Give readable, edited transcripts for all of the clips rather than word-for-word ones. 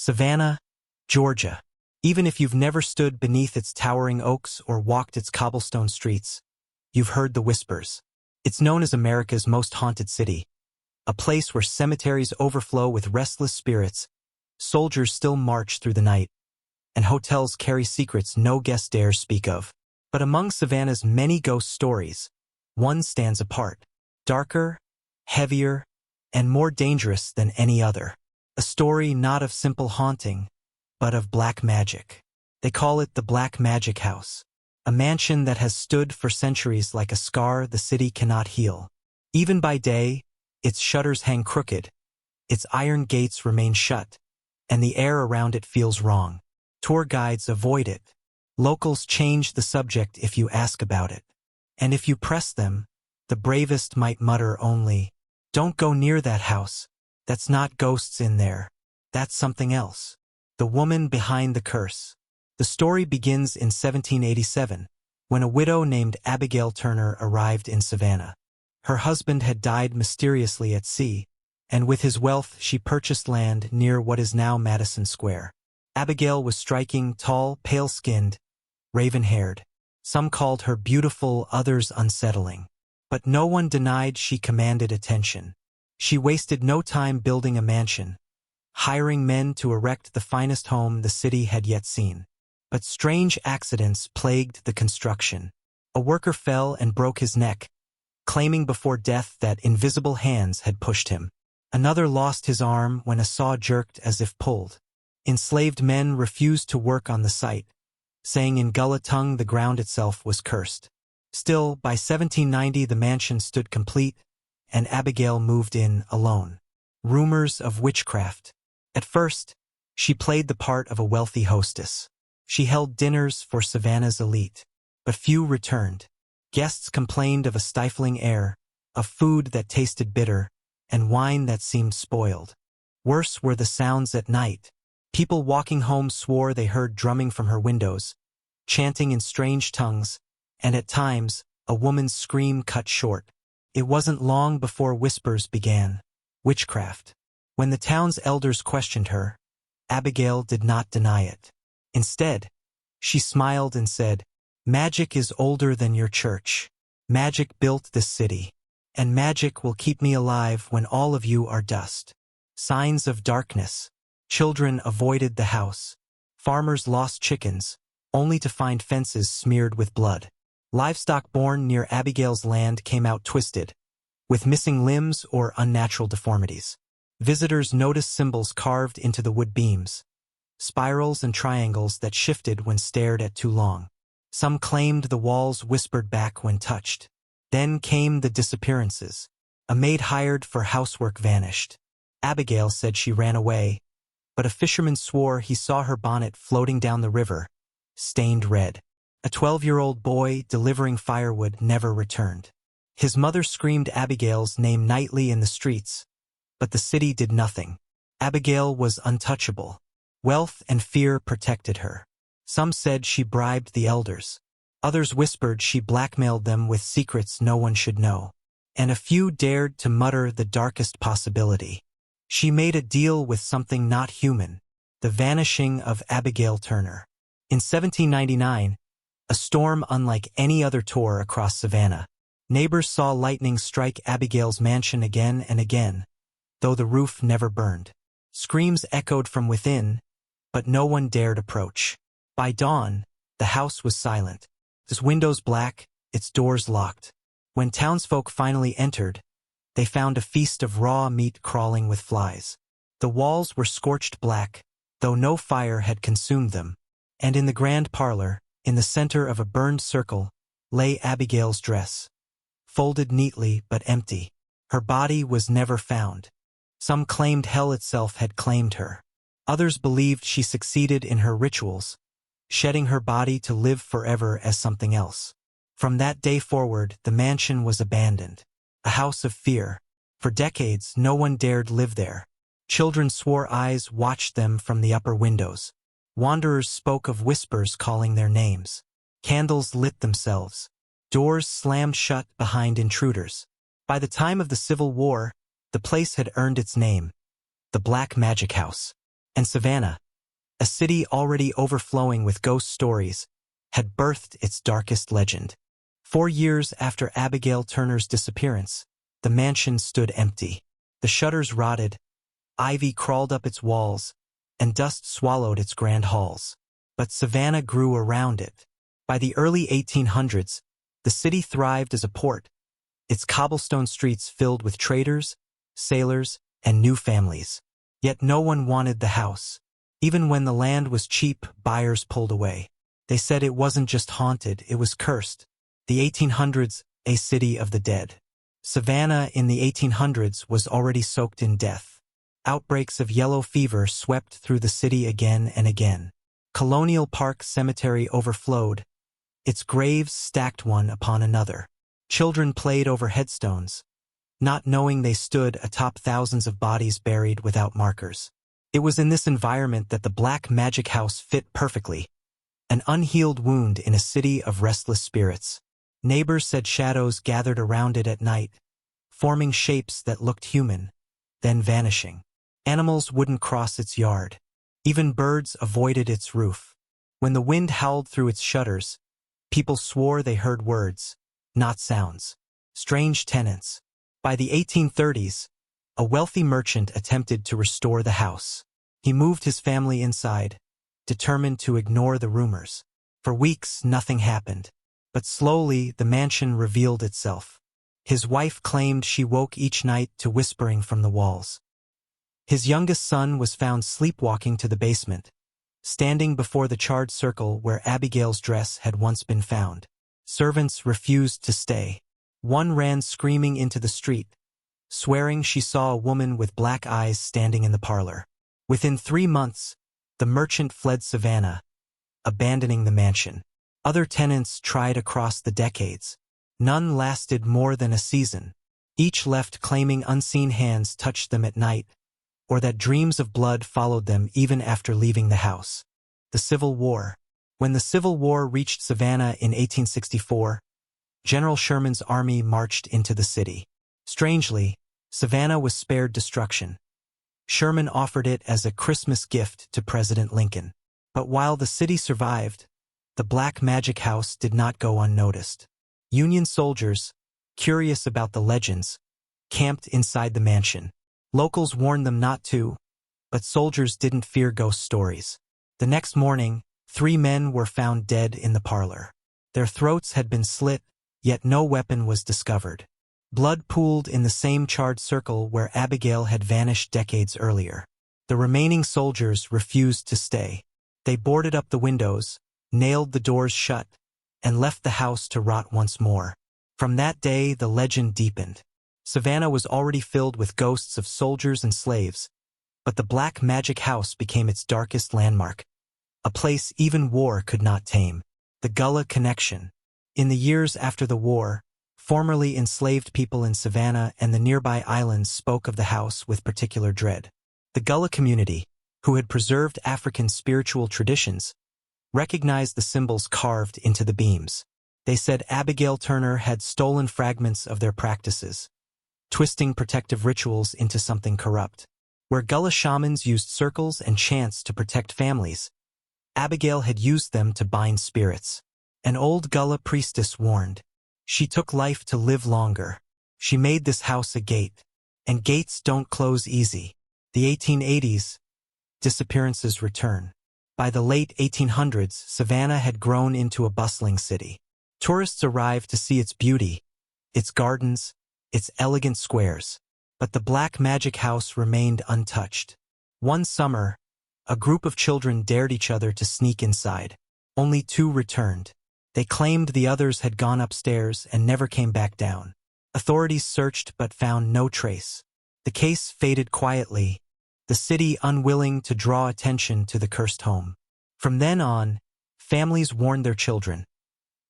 Savannah, Georgia. Even if you've never stood beneath its towering oaks or walked its cobblestone streets, you've heard the whispers. It's known as America's most haunted city, a place where cemeteries overflow with restless spirits, soldiers still march through the night, and hotels carry secrets no guest dares speak of. But among Savannah's many ghost stories, one stands apart. Darker, heavier, and more dangerous than any other. A story not of simple haunting, but of black magic. They call it the Black Magic House, a mansion that has stood for centuries like a scar the city cannot heal. Even by day, its shutters hang crooked, its iron gates remain shut, and the air around it feels wrong. Tour guides avoid it. Locals change the subject if you ask about it. And if you press them, the bravest might mutter only, "Don't go near that house. That's not ghosts in there. That's something else." The woman behind the curse. The story begins in 1787, when a widow named Abigail Turner arrived in Savannah. Her husband had died mysteriously at sea, and with his wealth she purchased land near what is now Madison Square. Abigail was striking, tall, pale-skinned, raven-haired. Some called her beautiful, others unsettling. But no one denied she commanded attention. She wasted no time building a mansion, hiring men to erect the finest home the city had yet seen. But strange accidents plagued the construction. A worker fell and broke his neck, claiming before death that invisible hands had pushed him. Another lost his arm when a saw jerked as if pulled. Enslaved men refused to work on the site, saying in Gullah tongue the ground itself was cursed. Still, by 1790 the mansion stood complete, and Abigail moved in alone. Rumors of witchcraft. At first, she played the part of a wealthy hostess. She held dinners for Savannah's elite, but few returned. Guests complained of a stifling air, of food that tasted bitter, and wine that seemed spoiled. Worse were the sounds at night. People walking home swore they heard drumming from her windows, chanting in strange tongues, and at times, a woman's scream cut short. It wasn't long before whispers began. Witchcraft. When the town's elders questioned her, Abigail did not deny it. Instead, she smiled and said, "Magic is older than your church. Magic built this city, and magic will keep me alive when all of you are dust." Signs of darkness. Children avoided the house. Farmers lost chickens, only to find fences smeared with blood. Livestock born near Abigail's land came out twisted, with missing limbs or unnatural deformities. Visitors noticed symbols carved into the wood beams, spirals and triangles that shifted when stared at too long. Some claimed the walls whispered back when touched. Then came the disappearances. A maid hired for housework vanished. Abigail said she ran away, but a fisherman swore he saw her bonnet floating down the river, stained red. A 12-year-old boy delivering firewood never returned. His mother screamed Abigail's name nightly in the streets, but the city did nothing. Abigail was untouchable. Wealth and fear protected her. Some said she bribed the elders. Others whispered she blackmailed them with secrets no one should know. And a few dared to mutter the darkest possibility. She made a deal with something not human, the vanishing of Abigail Turner. In 1799, a storm unlike any other tore across Savannah. Neighbors saw lightning strike Abigail's mansion again and again, though the roof never burned. Screams echoed from within, but no one dared approach. By dawn, the house was silent, its windows black, its doors locked. When townsfolk finally entered, they found a feast of raw meat crawling with flies. The walls were scorched black, though no fire had consumed them, and in the grand parlor, in the center of a burned circle, lay Abigail's dress, folded neatly but empty. Her body was never found. Some claimed hell itself had claimed her. Others believed she succeeded in her rituals, shedding her body to live forever as something else. From that day forward, the mansion was abandoned, a house of fear. For decades, no one dared live there. Children swore eyes watched them from the upper windows. Wanderers spoke of whispers calling their names. Candles lit themselves. Doors slammed shut behind intruders. By the time of the Civil War, the place had earned its name, the Black Magic House. And Savannah, a city already overflowing with ghost stories, had birthed its darkest legend. 4 years after Abigail Turner's disappearance, the mansion stood empty. The shutters rotted, ivy crawled up its walls, and dust swallowed its grand halls. But Savannah grew around it. By the early 1800s, the city thrived as a port, its cobblestone streets filled with traders, sailors, and new families. Yet no one wanted the house. Even when the land was cheap, buyers pulled away. They said it wasn't just haunted, it was cursed. The 1800s, a city of the dead. Savannah in the 1800s was already soaked in death. Outbreaks of yellow fever swept through the city again and again. Colonial Park Cemetery overflowed, its graves stacked one upon another. Children played over headstones, not knowing they stood atop thousands of bodies buried without markers. It was in this environment that the Black Magic House fit perfectly, an unhealed wound in a city of restless spirits. Neighbors said shadows gathered around it at night, forming shapes that looked human, then vanishing. Animals wouldn't cross its yard. Even birds avoided its roof. When the wind howled through its shutters, people swore they heard words, not sounds. Strange tenants. By the 1830s, a wealthy merchant attempted to restore the house. He moved his family inside, determined to ignore the rumors. For weeks, nothing happened. But slowly, the mansion revealed itself. His wife claimed she woke each night to whispering from the walls. His youngest son was found sleepwalking to the basement, standing before the charred circle where Abigail's dress had once been found. Servants refused to stay. One ran screaming into the street, swearing she saw a woman with black eyes standing in the parlor. Within 3 months, the merchant fled Savannah, abandoning the mansion. Other tenants tried across the decades. None lasted more than a season. Each left claiming unseen hands touched them at night, or that dreams of blood followed them even after leaving the house. The Civil War. When the Civil War reached Savannah in 1864, General Sherman's army marched into the city. Strangely, Savannah was spared destruction. Sherman offered it as a Christmas gift to President Lincoln. But while the city survived, the Black Magic House did not go unnoticed. Union soldiers, curious about the legends, camped inside the mansion. Locals warned them not to, but soldiers didn't fear ghost stories. The next morning, 3 men were found dead in the parlor. Their throats had been slit, yet no weapon was discovered. Blood pooled in the same charred circle where Abigail had vanished decades earlier. The remaining soldiers refused to stay. They boarded up the windows, nailed the doors shut, and left the house to rot once more. From that day, the legend deepened. Savannah was already filled with ghosts of soldiers and slaves, but the Black Magic House became its darkest landmark, a place even war could not tame. The Gullah Connection. In the years after the war, formerly enslaved people in Savannah and the nearby islands spoke of the house with particular dread. The Gullah community, who had preserved African spiritual traditions, recognized the symbols carved into the beams. They said Abigail Turner had stolen fragments of their practices, twisting protective rituals into something corrupt. Where Gullah shamans used circles and chants to protect families, Abigail had used them to bind spirits. An old Gullah priestess warned, "She took life to live longer. She made this house a gate, and gates don't close easy." The 1880s, disappearances return. By the late 1800s, Savannah had grown into a bustling city. Tourists arrived to see its beauty, its gardens, its elegant squares. But the Black Magic House remained untouched. One summer, a group of children dared each other to sneak inside. Only 2 returned. They claimed the others had gone upstairs and never came back down. Authorities searched but found no trace. The case faded quietly, the city unwilling to draw attention to the cursed home. From then on, families warned their children,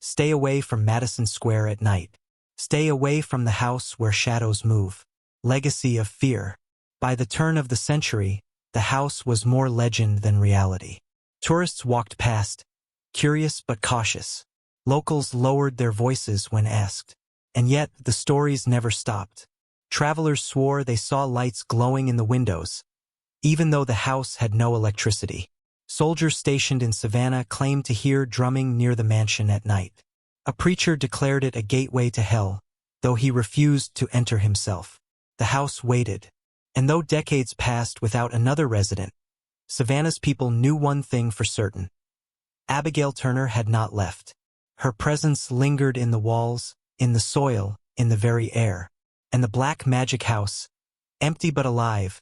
"Stay away from Madison Square at night. Stay away from the house where shadows move." Legacy of fear. By the turn of the century, the house was more legend than reality. Tourists walked past, curious but cautious. Locals lowered their voices when asked. And yet, the stories never stopped. Travelers swore they saw lights glowing in the windows, even though the house had no electricity. Soldiers stationed in Savannah claimed to hear drumming near the mansion at night. A preacher declared it a gateway to hell, though he refused to enter himself. The house waited, and though decades passed without another resident, Savannah's people knew one thing for certain. Abigail Turner had not left. Her presence lingered in the walls, in the soil, in the very air. And the black magic house, empty but alive,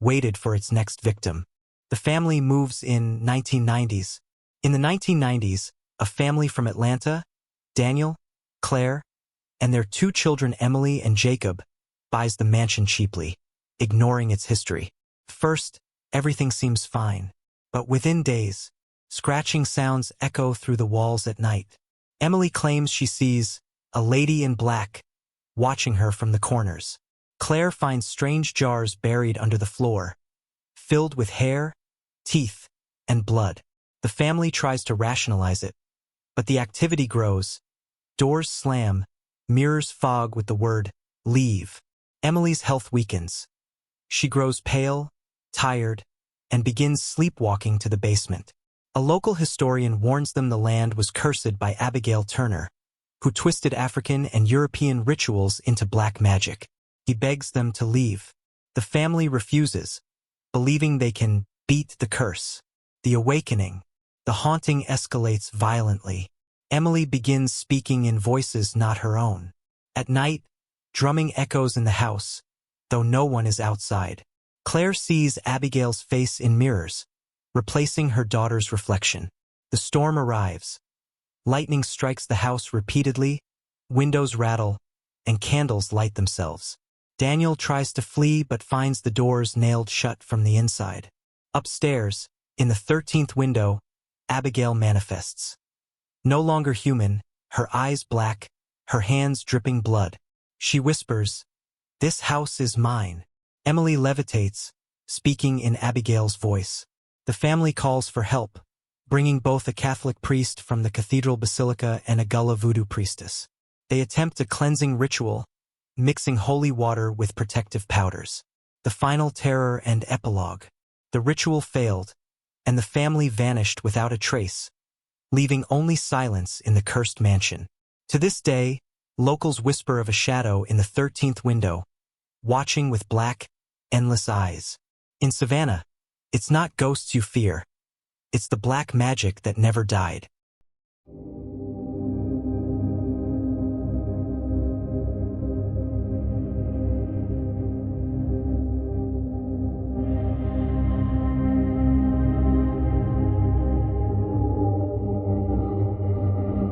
waited for its next victim. The family moves in 1990s. In the 1990s, a family from Atlanta, Daniel, Claire, and their 2 children Emily and Jacob, buys the mansion cheaply, ignoring its history. First, everything seems fine, but within days, scratching sounds echo through the walls at night. Emily claims she sees a lady in black watching her from the corners. Claire finds strange jars buried under the floor, filled with hair, teeth, and blood. The family tries to rationalize it, but the activity grows. Doors slam, mirrors fog with the word, "Leave." Emily's health weakens. She grows pale, tired, and begins sleepwalking to the basement. A local historian warns them the land was cursed by Abigail Turner, who twisted African and European rituals into black magic. He begs them to leave. The family refuses, believing they can beat the curse. The awakening, the haunting escalates violently. Emily begins speaking in voices not her own. At night, drumming echoes in the house, though no one is outside. Claire sees Abigail's face in mirrors, replacing her daughter's reflection. The storm arrives. Lightning strikes the house repeatedly, windows rattle, and candles light themselves. Daniel tries to flee but finds the doors nailed shut from the inside. Upstairs, in the 13th window, Abigail manifests. No longer human, her eyes black, her hands dripping blood. She whispers, "This house is mine." Emily levitates, speaking in Abigail's voice. The family calls for help, bringing both a Catholic priest from the cathedral basilica and a Gullah voodoo priestess. They attempt a cleansing ritual, mixing holy water with protective powders. The final terror and epilogue. The ritual failed, and the family vanished without a trace, leaving only silence in the cursed mansion. To this day, locals whisper of a shadow in the 13th window, watching with black, endless eyes. In Savannah, it's not ghosts you fear. It's the black magic that never died.